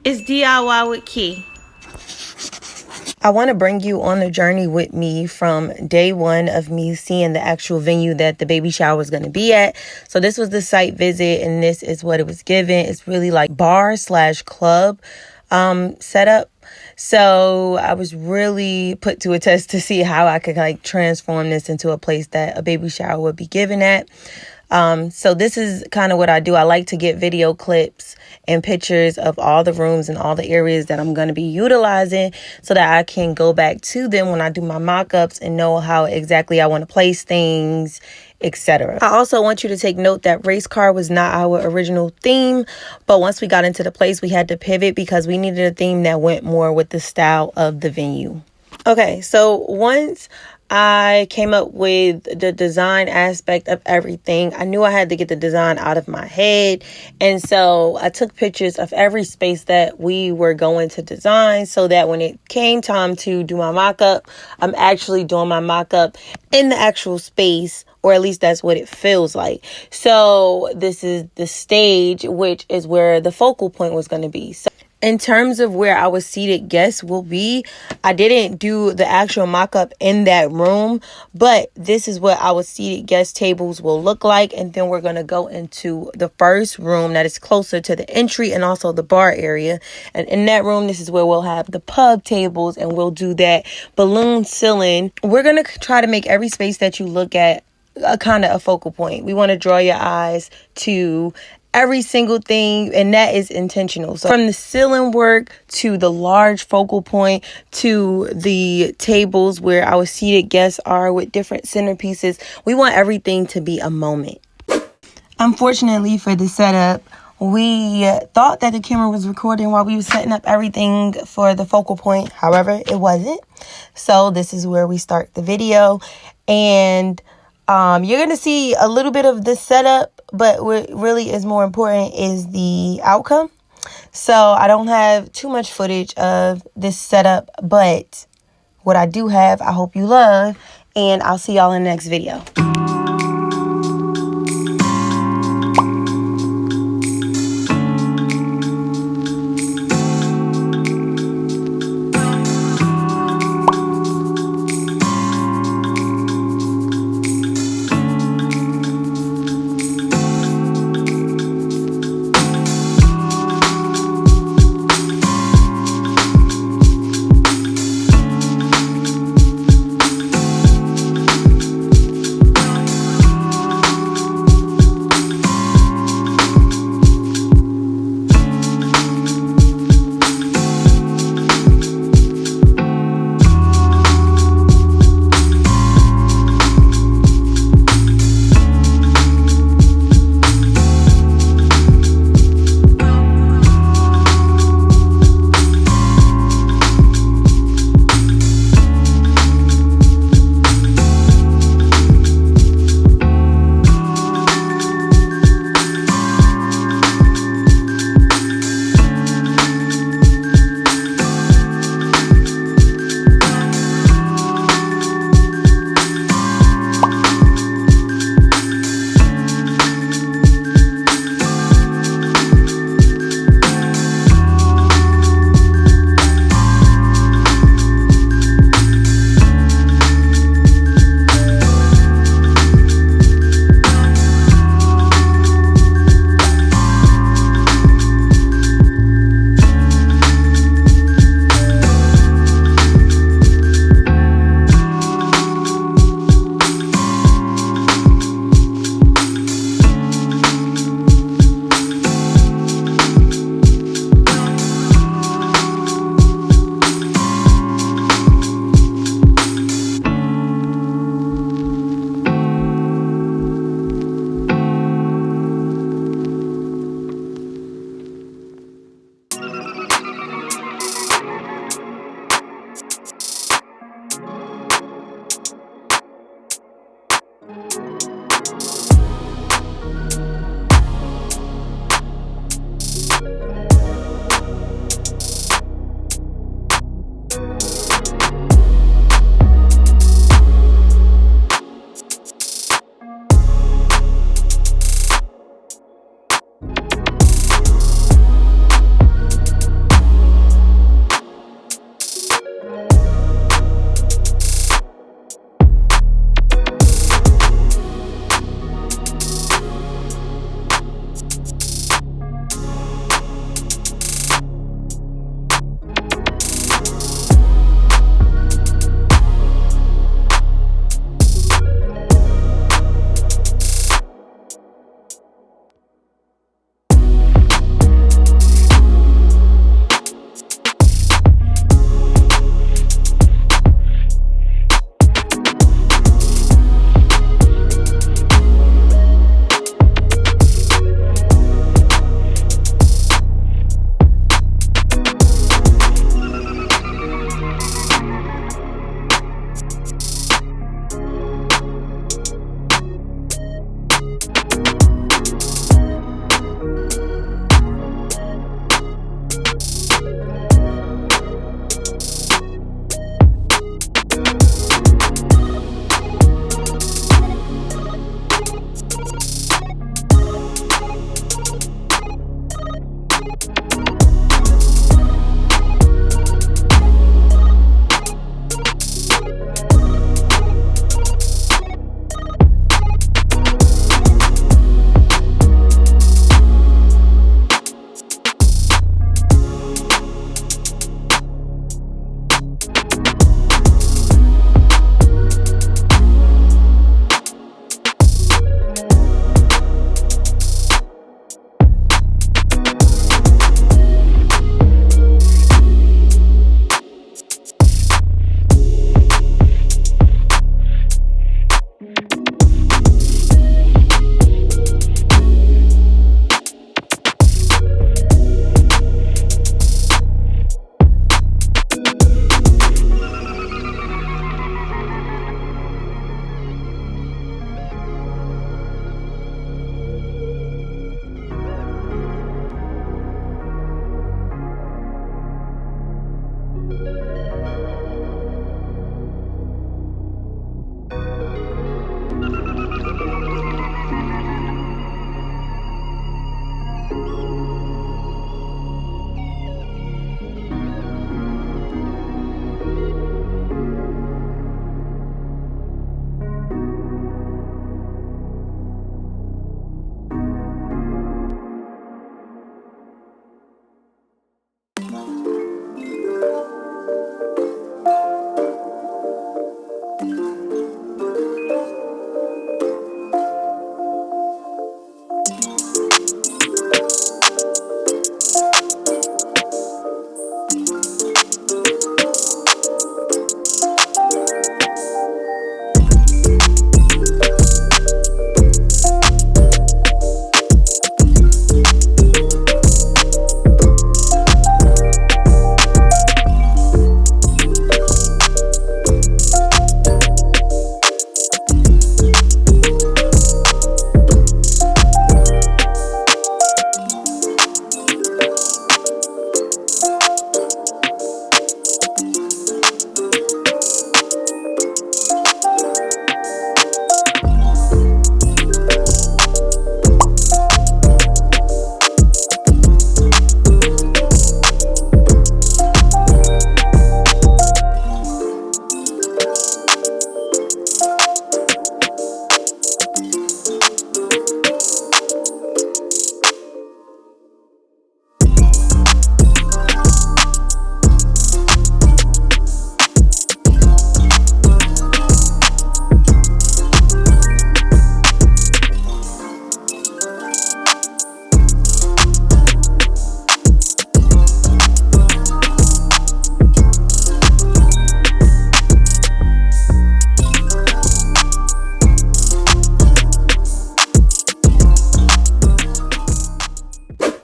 It's DIY with Key. I want to bring you on a journey with me from day one of me seeing the actual venue that the baby shower was going to be at. So this was the site visit, and this is what it was given. It's really like bar/club setup. So I was really put to a test to see how I could like transform this into a place that a baby shower would be given at. So this is kind of what I do. I like to get video clips and pictures of all the rooms and all the areas that I'm going to be utilizing so that I can go back to them when I do my mock-ups and know how exactly I want to place things, etc. I also want you to take note that race car was not our original theme, but once we got into the place, we had to pivot because we needed a theme that went more with the style of the venue. Okay, so once I came up with the design aspect of everything, I knew I had to get the design out of my head. And so I took pictures of every space that we were going to design so that when it came time to do my mock-up, I'm actually doing my mock-up in the actual space, or at least that's what it feels like. So this is the stage, which is where the focal point was going to be. So in terms of where our seated guests will be, I didn't do the actual mock-up in that room, but this is what our seated guest tables will look like. And then we're going to go into the first room that is closer to the entry and also the bar area. And in that room, this is where we'll have the pub tables, and we'll do that balloon ceiling. We're going to try to make every space that you look at a kind of a focal point. We want to draw your eyes to every single thing, and that is intentional. So from the ceiling work to the large focal point to the tables where our seated guests are with different centerpieces, we want everything to be a moment. Unfortunately for the setup, we thought that the camera was recording while we were setting up everything for the focal point. However, it wasn't. So this is where we start the video, and you're going to see a little bit of the setup, but what really is more important is the outcome. So I don't have too much footage of this setup, but what I do have, I hope you love, and I'll see y'all in the next video.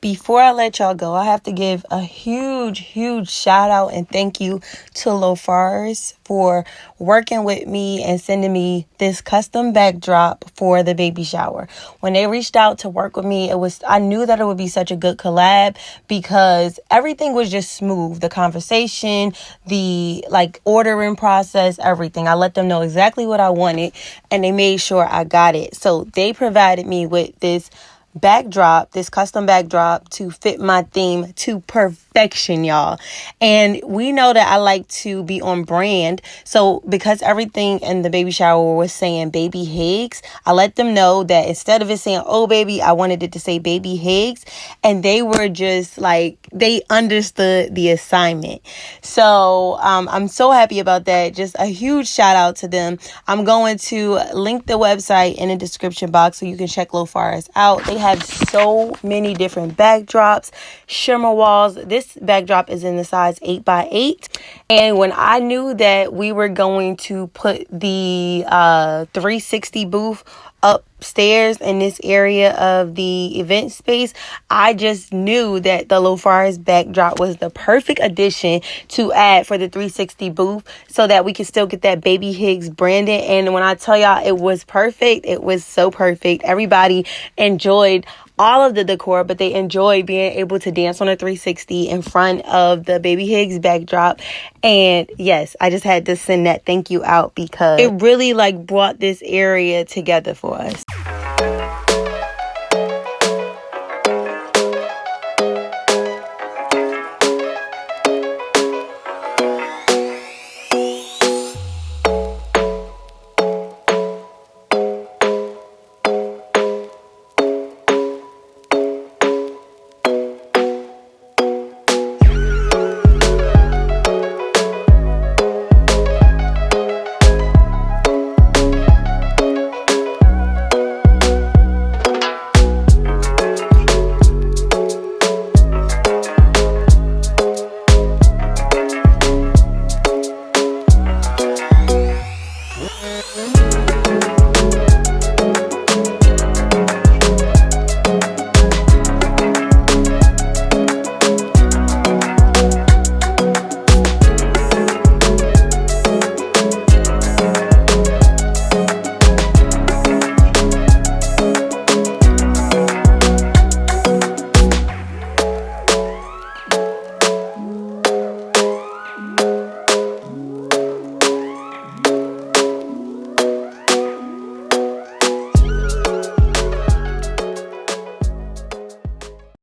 Before I let y'all go, I have to give a huge shout out and thank you to LOFARIS for working with me and sending me this custom backdrop for the baby shower. When they reached out to work with me, I knew that it would be such a good collab because everything was just smooth. The conversation, the ordering process, everything. I let them know exactly what I wanted and they made sure I got it. So they provided me with this custom backdrop to fit my theme to perfection, y'all. And we know that I like to be on brand. So because everything in the baby shower was saying Baby Higgs, I let them know that instead of it saying, oh baby, I wanted it to say Baby Higgs. And they were just they understood the assignment. So I'm so happy about that. Just a huge shout out to them. I'm going to link the website in the description box so you can check LOFARIS out. They have so many different backdrops, shimmer walls. This backdrop is in the size 8x8. And when I knew that we were going to put the 360 booth upstairs in this area of the event space, I just knew that the LOFARIS backdrop was the perfect addition to add for the 360 booth so that we could still get that Baby Higgs branding. And when I tell y'all it was perfect, it was so perfect. Everybody enjoyed all of the decor, but they enjoyed being able to dance on a 360 in front of the Baby Higgs backdrop. And yes, I just had to send that thank you out because it really brought this area together for us.